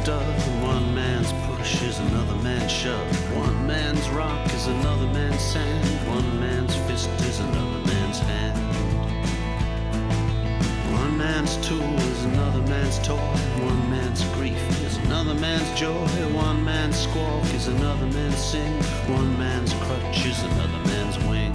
stud. One man's push is another man's shove. One man's rock is another man's sand. One man's fist is another man's hand. One man's tool is another man's toy. One man's grief is another man's joy. One man's squawk is another man's sing. One man's crutch is another man's wing.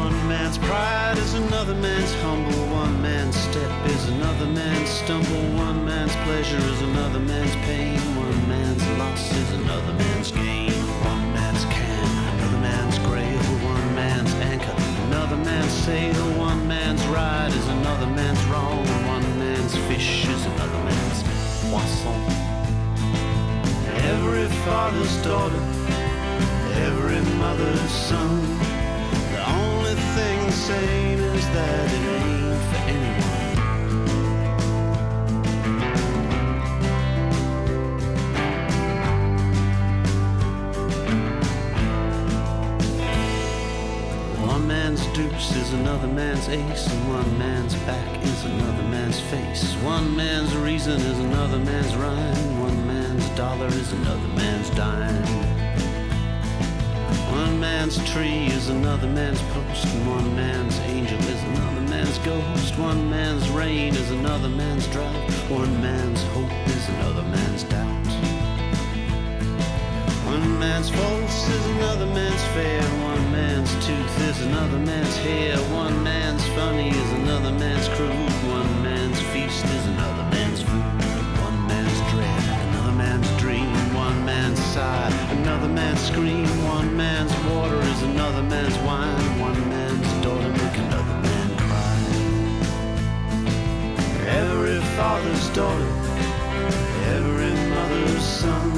One man's pride is another man's humble. One man's step is another man's stumble. One man's pleasure is another man's pain. One man's loss is another man's gain. One man's can, another man's grave. One man's anchor, another man's sail. One man's ride is another man's wrong. One man's fish is another man's poisson. Every father's daughter, every mother's son. The only thing the same is that it ain't for anyone. One man's deuce is another man's ace, and one man's back is another man's face. One man's reason is another man's rhyme. One man's dollar is another man's dime. One man's tree is another man's post, and one man's angel is another man's ghost. One man's rain is another man's drought. One man's hope is another man's doubt. One man's false is another man's fair. One man's tooth is another man's hair. One man's funny is another man's crude. One man's feast is another man's food. One man's dread, another man's dream. One man's sigh, another man's scream. One man's water is another man's wine. One man's daughter make another man cry. Every father's daughter, every mother's son.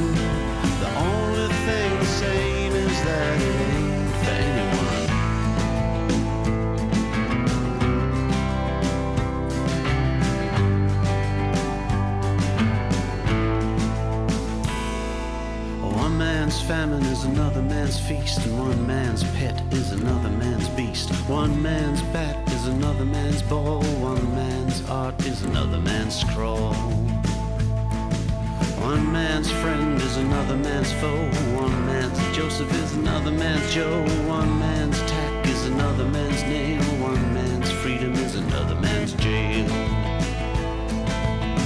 The only thing the same is that it ain't for anyone. One man's famine is another man's feast, and one man's pet is another man's beast. One man's bat is another man's ball. One man's art is another man's scroll. One man's friend is another man's foe. One man's Joseph is another man's Joe. One man's tack is another man's nail. One man's freedom is another man's jail.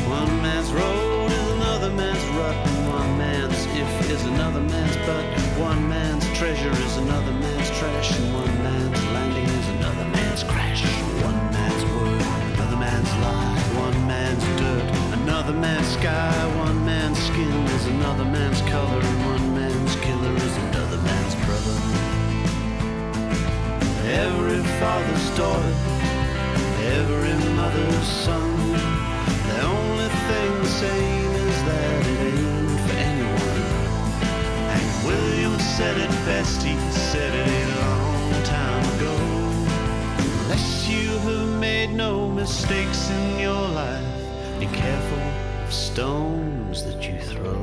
One man's road is another man's rut, and one man's if is another man's but. One man's treasure is another man's trash, and one man's landing is another man's crash. One man's word, another man's lie. One man's dirt, another man's sky. One man's skin is another man's color, and one man's killer is another man's brother. Every father's daughter, every mother's son. The only thing the same is that it ain't for anyone. And William said it best, he said it a long time ago. Unless you have made no mistakes in your life, be careful of stones that you throw.